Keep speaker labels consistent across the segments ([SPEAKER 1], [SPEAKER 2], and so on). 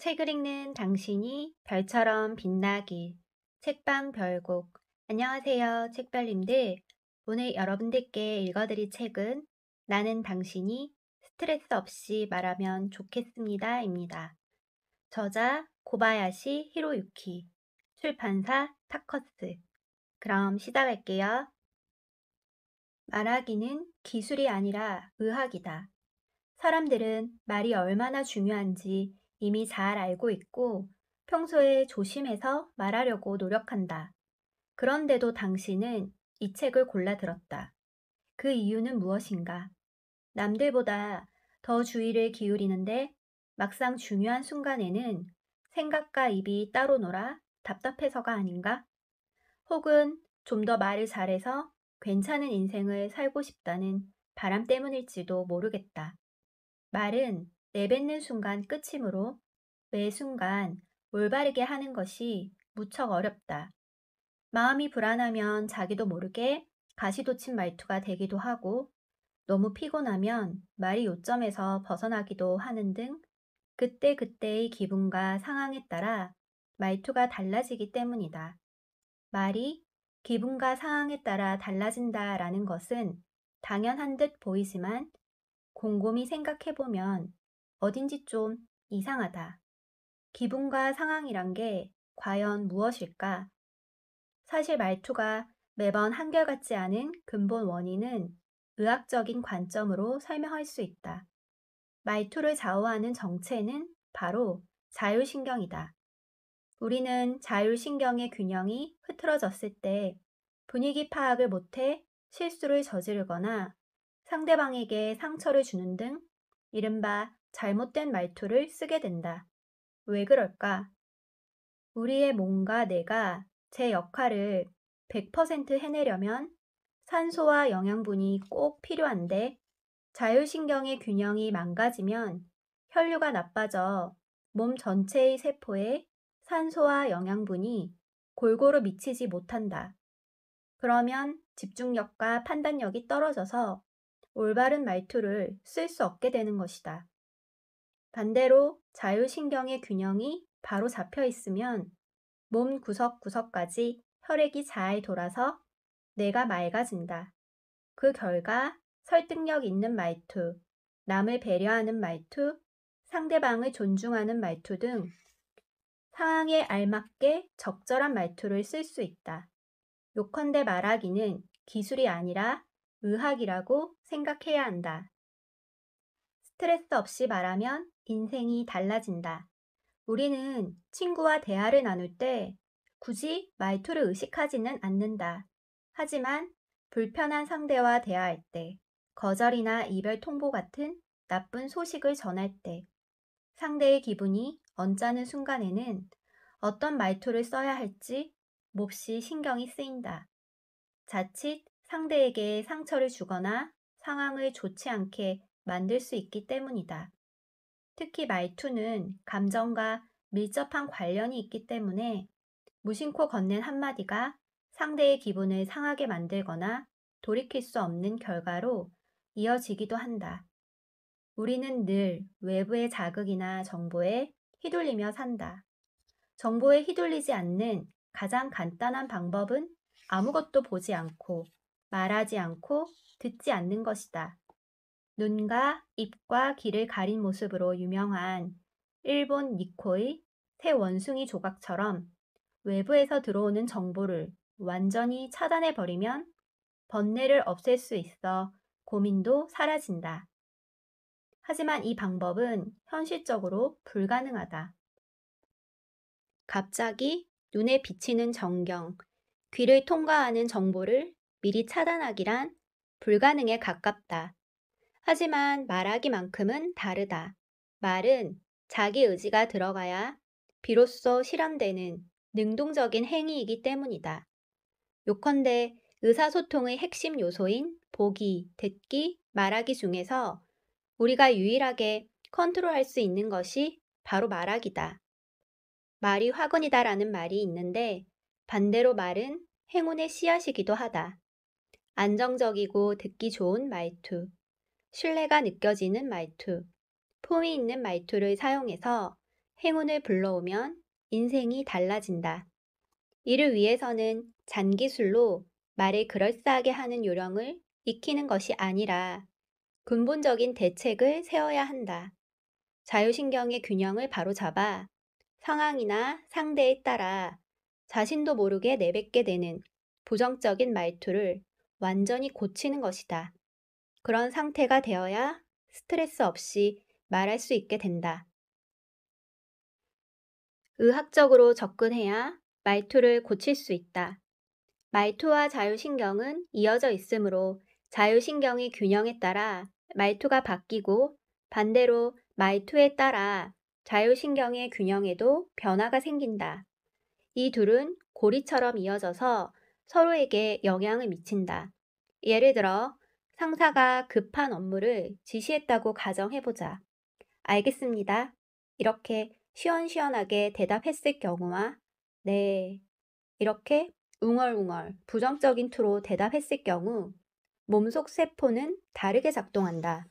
[SPEAKER 1] 책을 읽는 당신이 별처럼 빛나길. 책방 별곡. 안녕하세요, 책별님들. 오늘 여러분들께 읽어드릴 책은 나는 당신이 스트레스 없이 말하면 좋겠습니다입니다. 저자 고바야시 히로유키, 출판사 타커스. 그럼 시작할게요. 말하기는 기술이 아니라 의학이다. 사람들은 말이 얼마나 중요한지 이미 잘 알고 있고 평소에 조심해서 말하려고 노력한다. 그런데도 당신은 이 책을 골라 들었다. 그 이유는 무엇인가? 남들보다 더 주의를 기울이는데 막상 중요한 순간에는 생각과 입이 따로 놀아 답답해서가 아닌가? 혹은 좀 더 말을 잘해서 괜찮은 인생을 살고 싶다는 바람 때문일지도 모르겠다. 말은 내뱉는 순간 끝이므로 매 순간 올바르게 하는 것이 무척 어렵다. 마음이 불안하면 자기도 모르게 가시돋친 말투가 되기도 하고 너무 피곤하면 말이 요점에서 벗어나기도 하는 등 그때그때의 기분과 상황에 따라 말투가 달라지기 때문이다. 말이 기분과 상황에 따라 달라진다라는 것은 당연한 듯 보이지만 곰곰이 생각해보면 어딘지 좀 이상하다. 기분과 상황이란 게 과연 무엇일까? 사실 말투가 매번 한결같지 않은 근본 원인은 의학적인 관점으로 설명할 수 있다. 말투를 좌우하는 정체는 바로 자율신경이다. 우리는 자율신경의 균형이 흐트러졌을 때 분위기 파악을 못해 실수를 저지르거나 상대방에게 상처를 주는 등 이른바 잘못된 말투를 쓰게 된다. 왜 그럴까? 우리의 몸과 뇌가 제 역할을 100% 해내려면 산소와 영양분이 꼭 필요한데 자율신경의 균형이 망가지면 혈류가 나빠져 몸 전체의 세포에 산소와 영양분이 골고루 미치지 못한다. 그러면 집중력과 판단력이 떨어져서 올바른 말투를 쓸 수 없게 되는 것이다. 반대로 자율신경의 균형이 바로 잡혀 있으면 몸 구석구석까지 혈액이 잘 돌아서 뇌가 맑아진다. 그 결과 설득력 있는 말투, 남을 배려하는 말투, 상대방을 존중하는 말투 등 상황에 알맞게 적절한 말투를 쓸 수 있다. 요컨대 말하기는 기술이 아니라 의학이라고 생각해야 한다. 스트레스 없이 말하면 인생이 달라진다. 우리는 친구와 대화를 나눌 때 굳이 말투를 의식하지는 않는다. 하지만 불편한 상대와 대화할 때, 거절이나 이별 통보 같은 나쁜 소식을 전할 때, 상대의 기분이 언짢은 순간에는 어떤 말투를 써야 할지 몹시 신경이 쓰인다. 자칫 상대에게 상처를 주거나 상황을 좋지 않게 만들 수 있기 때문이다. 특히 말투는 감정과 밀접한 관련이 있기 때문에 무심코 건넨 한마디가 상대의 기분을 상하게 만들거나 돌이킬 수 없는 결과로 이어지기도 한다. 우리는 늘 외부의 자극이나 정보에 휘둘리며 산다. 정보에 휘둘리지 않는 가장 간단한 방법은 아무것도 보지 않고 말하지 않고 듣지 않는 것이다. 눈과 입과 귀를 가린 모습으로 유명한 일본 니코의 새 원숭이 조각처럼 외부에서 들어오는 정보를 완전히 차단해버리면 번뇌를 없앨 수 있어 고민도 사라진다. 하지만 이 방법은 현실적으로 불가능하다. 갑자기 눈에 비치는 정경, 귀를 통과하는 정보를 미리 차단하기란 불가능에 가깝다. 하지만 말하기만큼은 다르다. 말은 자기 의지가 들어가야 비로소 실현되는 능동적인 행위이기 때문이다. 요컨대 의사소통의 핵심 요소인 보기, 듣기, 말하기 중에서 우리가 유일하게 컨트롤할 수 있는 것이 바로 말하기다. 말이 화근이다라는 말이 있는데 반대로 말은 행운의 씨앗이기도 하다. 안정적이고 듣기 좋은 말투, 신뢰가 느껴지는 말투, 품위 있는 말투를 사용해서 행운을 불러오면 인생이 달라진다. 이를 위해서는 잔기술로 말을 그럴싸하게 하는 요령을 익히는 것이 아니라 근본적인 대책을 세워야 한다. 자율신경의 균형을 바로잡아 상황이나 상대에 따라 자신도 모르게 내뱉게 되는 부정적인 말투를 완전히 고치는 것이다. 그런 상태가 되어야 스트레스 없이 말할 수 있게 된다. 의학적으로 접근해야 말투를 고칠 수 있다. 말투와 자율신경은 이어져 있으므로 자율신경의 균형에 따라 말투가 바뀌고 반대로 말투에 따라 자율신경의 균형에도 변화가 생긴다. 이 둘은 고리처럼 이어져서 서로에게 영향을 미친다. 예를 들어 상사가 급한 업무를 지시했다고 가정해보자. 알겠습니다. 이렇게 시원시원하게 대답했을 경우와 네, 이렇게 웅얼웅얼 부정적인 투로 대답했을 경우 몸속 세포는 다르게 작동한다.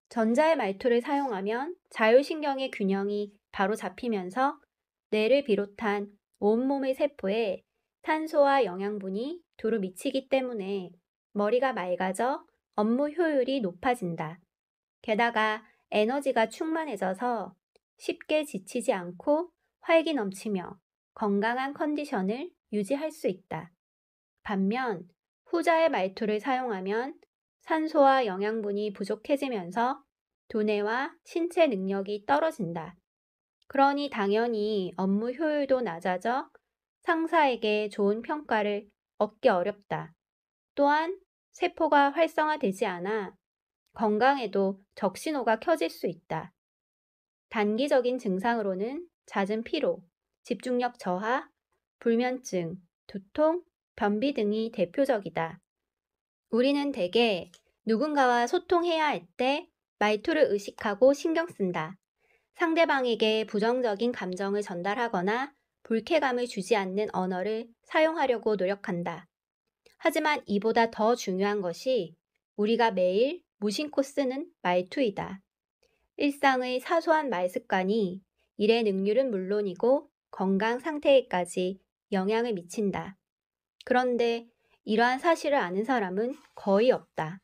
[SPEAKER 1] 전자의 말투를 사용하면 자율신경의 균형이 바로 잡히면서 뇌를 비롯한 온몸의 세포에 산소와 영양분이 두루 미치기 때문에 머리가 맑아져 업무 효율이 높아진다. 게다가 에너지가 충만해져서 쉽게 지치지 않고 활기 넘치며 건강한 컨디션을 유지할 수 있다. 반면 후자의 말투를 사용하면 산소와 영양분이 부족해지면서 두뇌와 신체 능력이 떨어진다. 그러니 당연히 업무 효율도 낮아져 상사에게 좋은 평가를 얻기 어렵다. 또한 세포가 활성화되지 않아 건강에도 적신호가 켜질 수 있다. 단기적인 증상으로는 잦은 피로, 집중력 저하, 불면증, 두통, 변비 등이 대표적이다. 우리는 대개 누군가와 소통해야 할 때 말투를 의식하고 신경 쓴다. 상대방에게 부정적인 감정을 전달하거나 불쾌감을 주지 않는 언어를 사용하려고 노력한다. 하지만 이보다 더 중요한 것이 우리가 매일 무심코 쓰는 말투이다. 일상의 사소한 말 습관이 일의 능률은 물론이고 건강 상태에까지 영향을 미친다. 그런데 이러한 사실을 아는 사람은 거의 없다.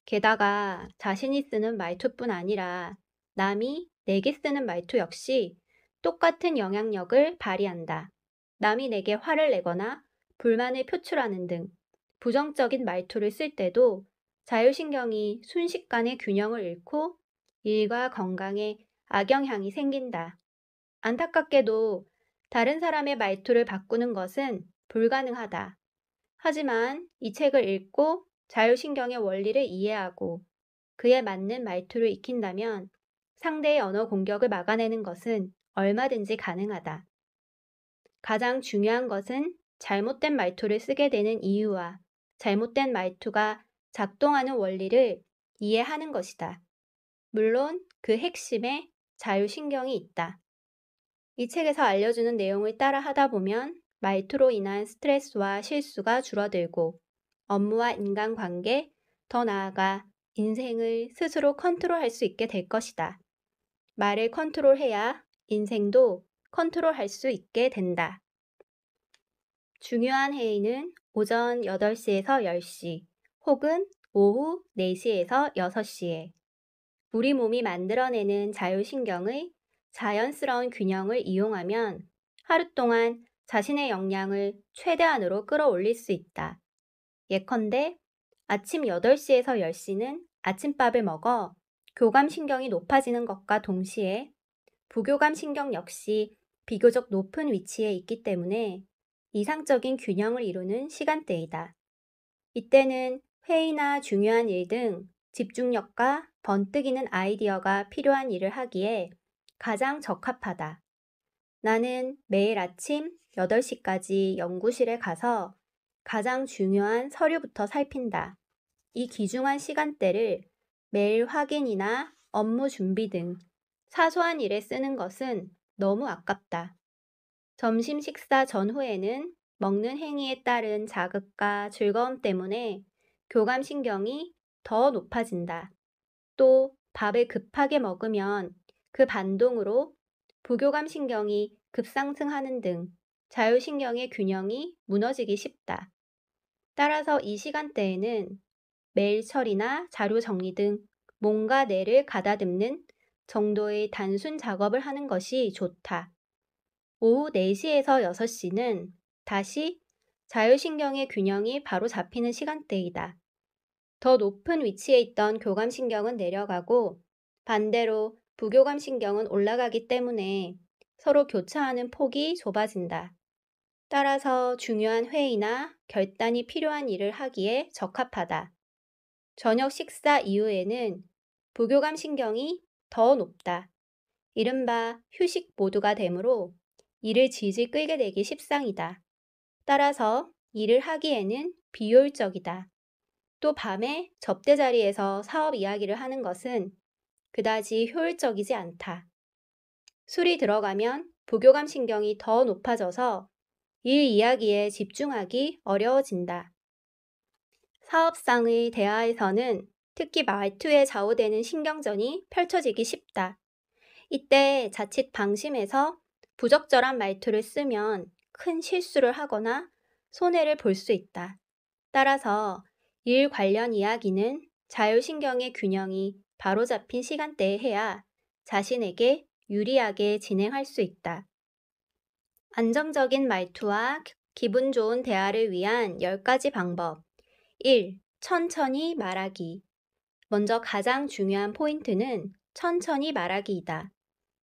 [SPEAKER 1] 게다가 자신이 쓰는 말투뿐 아니라 남이 내게 쓰는 말투 역시 똑같은 영향력을 발휘한다. 남이 내게 화를 내거나 불만을 표출하는 등 부정적인 말투를 쓸 때도 자율신경이 순식간에 균형을 잃고 일과 건강에 악영향이 생긴다. 안타깝게도 다른 사람의 말투를 바꾸는 것은 불가능하다. 하지만 이 책을 읽고 자율신경의 원리를 이해하고 그에 맞는 말투를 익힌다면 상대의 언어 공격을 막아내는 것은 얼마든지 가능하다. 가장 중요한 것은 잘못된 말투를 쓰게 되는 이유와 잘못된 말투가 작동하는 원리를 이해하는 것이다. 물론 그 핵심에 자율신경이 있다. 이 책에서 알려주는 내용을 따라 하다 보면 말투로 인한 스트레스와 실수가 줄어들고 업무와 인간관계, 더 나아가 인생을 스스로 컨트롤할 수 있게 될 것이다. 말을 컨트롤해야 인생도 컨트롤할 수 있게 된다. 중요한 회의는 오전 8시에서 10시 혹은 오후 4시에서 6시에 우리 몸이 만들어내는 자율신경의 자연스러운 균형을 이용하면 하루 동안 자신의 역량을 최대한으로 끌어올릴 수 있다. 예컨대 아침 8시에서 10시는 아침밥을 먹어 교감신경이 높아지는 것과 동시에 부교감신경 역시 비교적 높은 위치에 있기 때문에 이상적인 균형을 이루는 시간대이다. 이때는 회의나 중요한 일 등 집중력과 번뜩이는 아이디어가 필요한 일을 하기에 가장 적합하다. 나는 매일 아침 8시까지 연구실에 가서 가장 중요한 서류부터 살핀다. 이 귀중한 시간대를 메일 확인이나 업무 준비 등 사소한 일에 쓰는 것은 너무 아깝다. 점심 식사 전후에는 먹는 행위에 따른 자극과 즐거움 때문에 교감신경이 더 높아진다. 또 밥을 급하게 먹으면 그 반동으로 부교감 신경이 급상승하는 등 자율신경의 균형이 무너지기 쉽다. 따라서 이 시간대에는 메일 처리나 자료 정리 등 몸과 뇌를 가다듬는 정도의 단순 작업을 하는 것이 좋다. 오후 4시에서 6시는 다시 자율신경의 균형이 바로 잡히는 시간대이다. 더 높은 위치에 있던 교감신경은 내려가고 반대로 부교감신경은 올라가기 때문에 서로 교차하는 폭이 좁아진다. 따라서 중요한 회의나 결단이 필요한 일을 하기에 적합하다. 저녁 식사 이후에는 부교감신경이 더 높다. 이른바 휴식 모드가 되므로 일을 질질 끌게 되기 십상이다. 따라서 일을 하기에는 비효율적이다. 또 밤에 접대 자리에서 사업 이야기를 하는 것은 그다지 효율적이지 않다. 술이 들어가면 부교감 신경이 더 높아져서 일 이야기에 집중하기 어려워진다. 사업상의 대화에서는 특히 말투에 좌우되는 신경전이 펼쳐지기 쉽다. 이때 자칫 방심해서 부적절한 말투를 쓰면 큰 실수를 하거나 손해를 볼 수 있다. 따라서 일 관련 이야기는 자율신경의 균형이 바로잡힌 시간대에 해야 자신에게 유리하게 진행할 수 있다. 안정적인 말투와 기분 좋은 대화를 위한 10가지 방법. 1. 천천히 말하기. 먼저 가장 중요한 포인트는 천천히 말하기이다.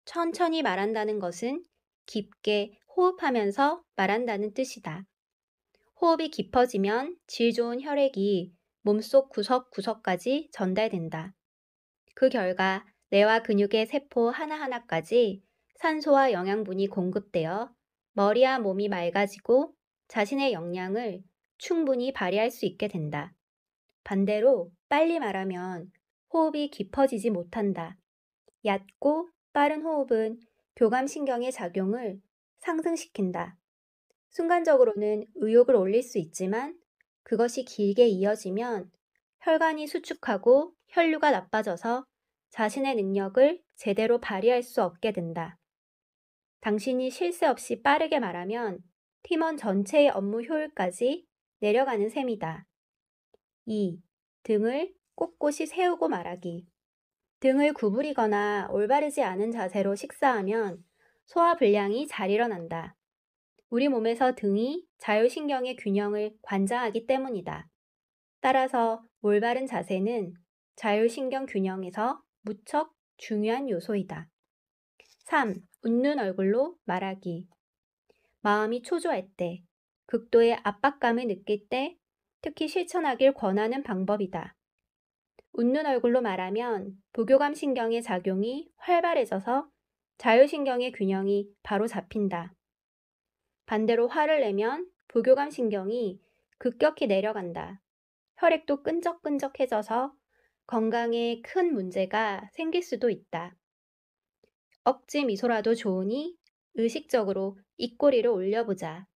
[SPEAKER 1] 천천히 말한다는 것은 깊게 호흡하면서 말한다는 뜻이다. 호흡이 깊어지면 질 좋은 혈액이 몸속 구석구석까지 전달된다. 그 결과 뇌와 근육의 세포 하나하나까지 산소와 영양분이 공급되어 머리와 몸이 맑아지고 자신의 역량을 충분히 발휘할 수 있게 된다. 반대로 빨리 말하면 호흡이 깊어지지 못한다. 얕고 빠른 호흡은 교감신경의 작용을 상승시킨다. 순간적으로는 의욕을 올릴 수 있지만 그것이 길게 이어지면 혈관이 수축하고 혈류가 나빠져서 자신의 능력을 제대로 발휘할 수 없게 된다. 당신이 쉴 새 없이 빠르게 말하면 팀원 전체의 업무 효율까지 내려가는 셈이다. 2. 등을 꼿꼿이 세우고 말하기. 등을 구부리거나 올바르지 않은 자세로 식사하면 소화불량이 잘 일어난다. 우리 몸에서 등이 자율신경의 균형을 관장하기 때문이다. 따라서 올바른 자세는 자율신경 균형에서 무척 중요한 요소이다. 3. 웃는 얼굴로 말하기. 마음이 초조할 때, 극도의 압박감을 느낄 때 특히 실천하길 권하는 방법이다. 웃는 얼굴로 말하면 부교감 신경의 작용이 활발해져서 자율신경의 균형이 바로 잡힌다. 반대로 화를 내면 부교감 신경이 급격히 내려간다. 혈액도 끈적끈적해져서 건강에 큰 문제가 생길 수도 있다. 억지 미소라도 좋으니 의식적으로 입꼬리를 올려보자.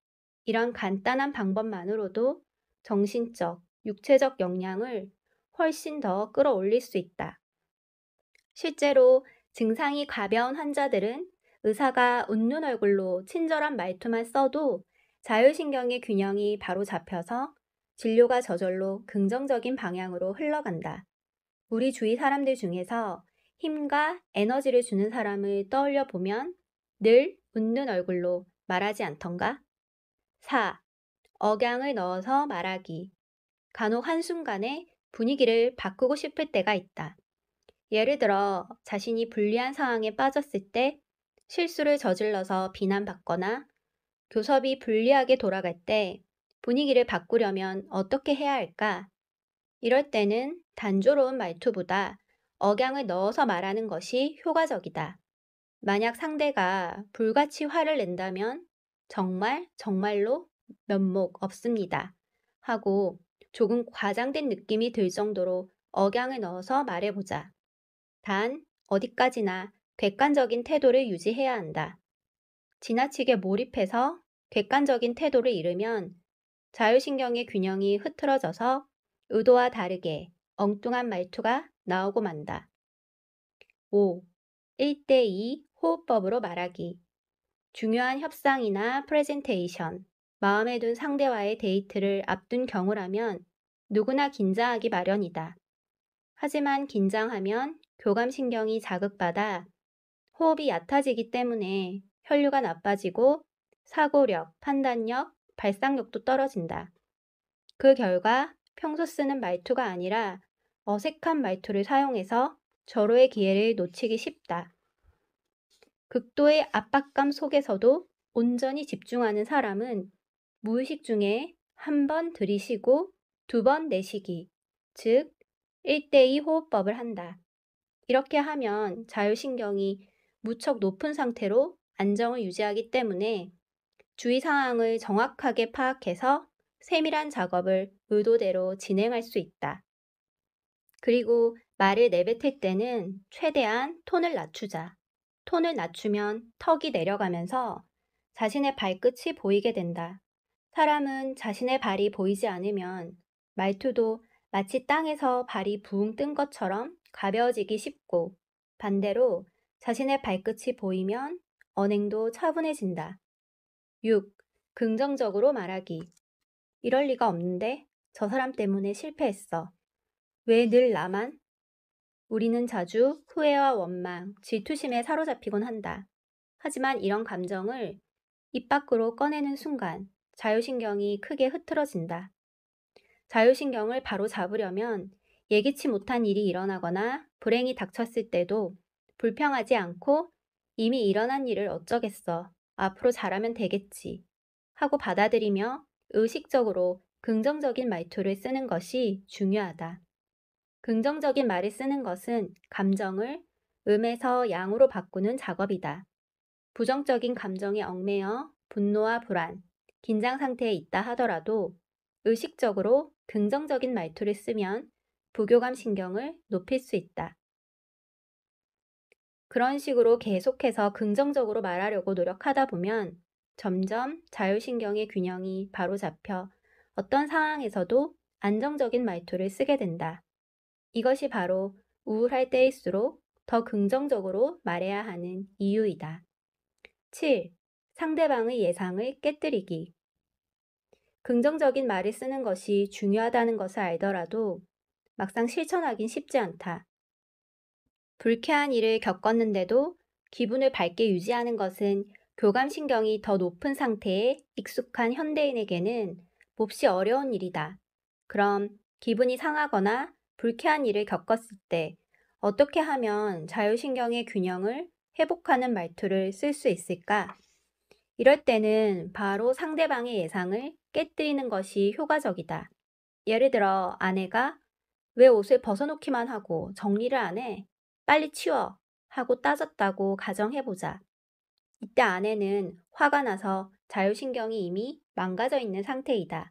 [SPEAKER 1] 이런 간단한 방법만으로도 정신적, 육체적 역량을 훨씬 더 끌어올릴 수 있다. 실제로 증상이 가벼운 환자들은 의사가 웃는 얼굴로 친절한 말투만 써도 자율신경의 균형이 바로 잡혀서 진료가 저절로 긍정적인 방향으로 흘러간다. 우리 주위 사람들 중에서 힘과 에너지를 주는 사람을 떠올려 보면 늘 웃는 얼굴로 말하지 않던가? 4. 억양을 넣어서 말하기. 간혹 한순간에 분위기를 바꾸고 싶을 때가 있다. 예를 들어 자신이 불리한 상황에 빠졌을 때 실수를 저질러서 비난받거나 교섭이 불리하게 돌아갈 때 분위기를 바꾸려면 어떻게 해야 할까? 이럴 때는 단조로운 말투보다 억양을 넣어서 말하는 것이 효과적이다. 만약 상대가 불같이 화를 낸다면 정말로 면목 없습니다. 하고 조금 과장된 느낌이 들 정도로 억양을 넣어서 말해보자. 단, 어디까지나 객관적인 태도를 유지해야 한다. 지나치게 몰입해서 객관적인 태도를 잃으면 자율신경의 균형이 흐트러져서 의도와 다르게 엉뚱한 말투가 나오고 만다. 5. 1대2 호흡법으로 말하기. 중요한 협상이나 프레젠테이션, 마음에 둔 상대와의 데이트를 앞둔 경우라면 누구나 긴장하기 마련이다. 하지만 긴장하면 교감신경이 자극받아 호흡이 얕아지기 때문에 혈류가 나빠지고 사고력, 판단력, 발상력도 떨어진다. 그 결과 평소 쓰는 말투가 아니라 어색한 말투를 사용해서 절호의 기회를 놓치기 쉽다. 극도의 압박감 속에서도 온전히 집중하는 사람은 무의식 중에 한 번 들이쉬고 두 번 내쉬기, 즉 1대2 호흡법을 한다. 이렇게 하면 자율신경이 무척 높은 상태로 안정을 유지하기 때문에 주위 상황을 정확하게 파악해서 세밀한 작업을 의도대로 진행할 수 있다. 그리고 말을 내뱉을 때는 최대한 톤을 낮추자. 톤을 낮추면 턱이 내려가면서 자신의 발끝이 보이게 된다. 사람은 자신의 발이 보이지 않으면 말투도 마치 땅에서 발이 붕 뜬 것처럼 가벼워지기 쉽고, 반대로 자신의 발끝이 보이면 언행도 차분해진다. 6. 긍정적으로 말하기. 이럴 리가 없는데 저 사람 때문에 실패했어. 왜 늘 나만? 우리는 자주 후회와 원망, 질투심에 사로잡히곤 한다. 하지만 이런 감정을 입 밖으로 꺼내는 순간 자율신경이 크게 흐트러진다. 자율신경을 바로 잡으려면 예기치 못한 일이 일어나거나 불행이 닥쳤을 때도 불평하지 않고 이미 일어난 일을 어쩌겠어. 앞으로 잘하면 되겠지. 하고 받아들이며 의식적으로 긍정적인 말투를 쓰는 것이 중요하다. 긍정적인 말을 쓰는 것은 감정을 음에서 양으로 바꾸는 작업이다. 부정적인 감정에 얽매여 분노와 불안, 긴장 상태에 있다 하더라도 의식적으로 긍정적인 말투를 쓰면 부교감 신경을 높일 수 있다. 그런 식으로 계속해서 긍정적으로 말하려고 노력하다 보면 점점 자율신경의 균형이 바로잡혀 어떤 상황에서도 안정적인 말투를 쓰게 된다. 이것이 바로 우울할 때일수록 더 긍정적으로 말해야 하는 이유이다. 7. 상대방의 예상을 깨뜨리기. 긍정적인 말을 쓰는 것이 중요하다는 것을 알더라도 막상 실천하긴 쉽지 않다. 불쾌한 일을 겪었는데도 기분을 밝게 유지하는 것은 교감신경이 더 높은 상태에 익숙한 현대인에게는 몹시 어려운 일이다. 그럼 기분이 상하거나 불쾌한 일을 겪었을 때 어떻게 하면 자율신경의 균형을 회복하는 말투를 쓸 수 있을까? 이럴 때는 바로 상대방의 예상을 깨뜨리는 것이 효과적이다. 예를 들어 아내가 왜 옷을 벗어놓기만 하고 정리를 안 해? 빨리 치워! 하고 따졌다고 가정해보자. 이때 아내는 화가 나서 자율신경이 이미 망가져 있는 상태이다.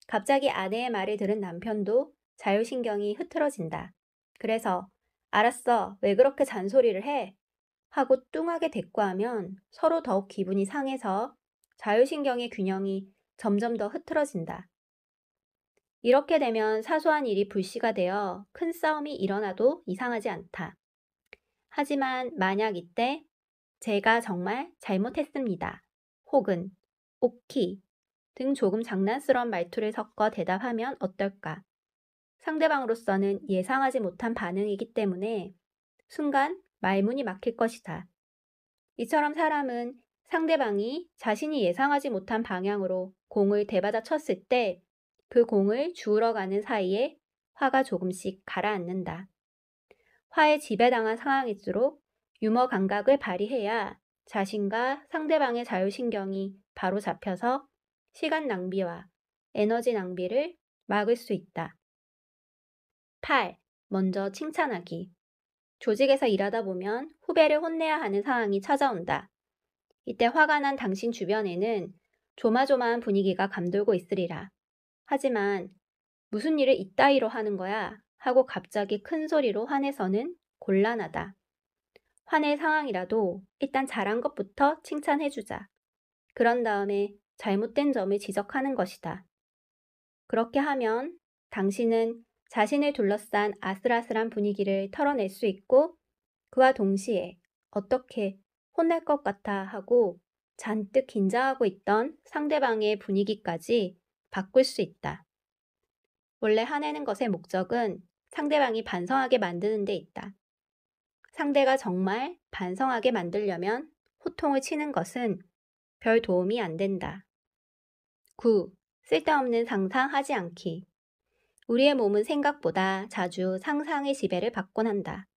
[SPEAKER 1] 갑자기 아내의 말을 들은 남편도 자율신경이 흐트러진다. 그래서 알았어, 왜 그렇게 잔소리를 해? 하고 뚱하게 대꾸하면 서로 더욱 기분이 상해서 자율신경의 균형이 점점 더 흐트러진다. 이렇게 되면 사소한 일이 불씨가 되어 큰 싸움이 일어나도 이상하지 않다. 하지만 만약 이때 제가 정말 잘못했습니다. 혹은 오키 등 조금 장난스러운 말투를 섞어 대답하면 어떨까? 상대방으로서는 예상하지 못한 반응이기 때문에 순간 말문이 막힐 것이다. 이처럼 사람은 상대방이 자신이 예상하지 못한 방향으로 공을 대받아 쳤을 때 그 공을 주우러 가는 사이에 화가 조금씩 가라앉는다. 화에 지배당한 상황일수록 유머 감각을 발휘해야 자신과 상대방의 자율신경이 바로 잡혀서 시간 낭비와 에너지 낭비를 막을 수 있다. 8. 먼저 칭찬하기. 조직에서 일하다 보면 후배를 혼내야 하는 상황이 찾아온다. 이때 화가 난 당신 주변에는 조마조마한 분위기가 감돌고 있으리라. 하지만 무슨 일을 이따위로 하는 거야? 하고 갑자기 큰 소리로 화내서는 곤란하다. 화낼 상황이라도 일단 잘한 것부터 칭찬해주자. 그런 다음에 잘못된 점을 지적하는 것이다. 그렇게 하면 당신은 자신을 둘러싼 아슬아슬한 분위기를 털어낼 수 있고 그와 동시에 어떻게 혼날 것 같아 하고 잔뜩 긴장하고 있던 상대방의 분위기까지 바꿀 수 있다. 원래 화내는 것의 목적은 상대방이 반성하게 만드는 데 있다. 상대가 정말 반성하게 만들려면 호통을 치는 것은 별 도움이 안 된다. 9. 쓸데없는 상상하지 않기. 우리의 몸은 생각보다 자주 상상의 지배를 받곤 한다.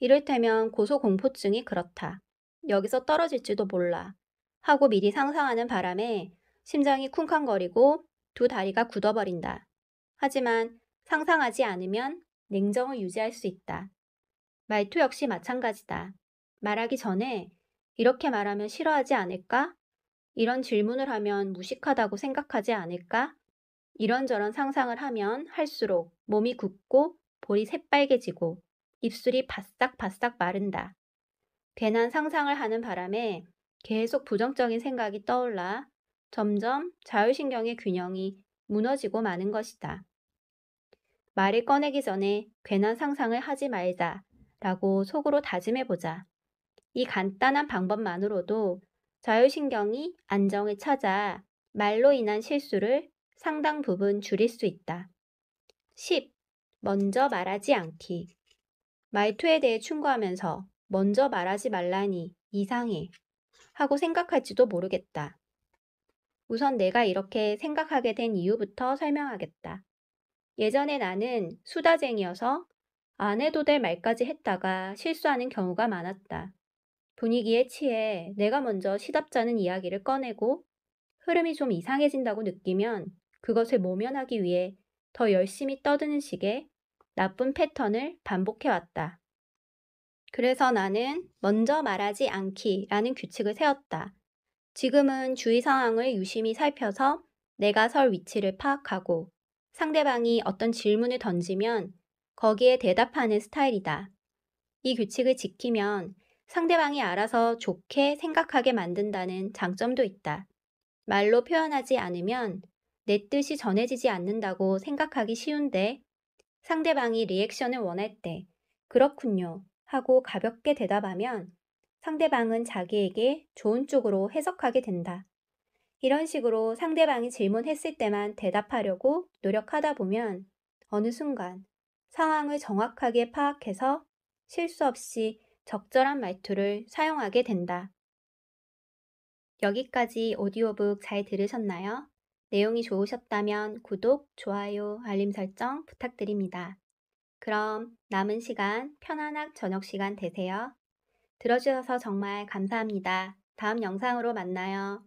[SPEAKER 1] 이를테면 고소공포증이 그렇다. 여기서 떨어질지도 몰라. 하고 미리 상상하는 바람에 심장이 쿵쾅거리고 두 다리가 굳어버린다. 하지만 상상하지 않으면 냉정을 유지할 수 있다. 말투 역시 마찬가지다. 말하기 전에 이렇게 말하면 싫어하지 않을까? 이런 질문을 하면 무식하다고 생각하지 않을까? 이런저런 상상을 하면 할수록 몸이 굳고 볼이 새빨개지고 입술이 바싹바싹 마른다. 괜한 상상을 하는 바람에 계속 부정적인 생각이 떠올라 점점 자율신경의 균형이 무너지고 마는 것이다. 말을 꺼내기 전에 괜한 상상을 하지 말자 라고 속으로 다짐해보자. 이 간단한 방법만으로도 자율신경이 안정을 찾아 말로 인한 실수를 상당 부분 줄일 수 있다. 10. 먼저 말하지 않기. 말투에 대해 충고하면서 먼저 말하지 말라니 이상해 하고 생각할지도 모르겠다. 우선 내가 이렇게 생각하게 된 이유부터 설명하겠다. 예전에 나는 수다쟁이여서 안 해도 될 말까지 했다가 실수하는 경우가 많았다. 분위기에 취해 내가 먼저 시답잖은 이야기를 꺼내고 흐름이 좀 이상해진다고 느끼면 그것을 모면하기 위해 더 열심히 떠드는 식의 나쁜 패턴을 반복해왔다. 그래서 나는 먼저 말하지 않기라는 규칙을 세웠다. 지금은 주위 상황을 유심히 살펴서 내가 설 위치를 파악하고 상대방이 어떤 질문을 던지면 거기에 대답하는 스타일이다. 이 규칙을 지키면 상대방이 알아서 좋게 생각하게 만든다는 장점도 있다. 말로 표현하지 않으면 내 뜻이 전해지지 않는다고 생각하기 쉬운데 상대방이 리액션을 원할 때 그렇군요 하고 가볍게 대답하면 상대방은 자기에게 좋은 쪽으로 해석하게 된다. 이런 식으로 상대방이 질문했을 때만 대답하려고 노력하다 보면 어느 순간 상황을 정확하게 파악해서 실수 없이 적절한 말투를 사용하게 된다. 여기까지 오디오북 잘 들으셨나요? 내용이 좋으셨다면 구독, 좋아요, 알림 설정 부탁드립니다. 그럼 남은 시간 편안한 저녁 시간 되세요. 들어주셔서 정말 감사합니다. 다음 영상으로 만나요.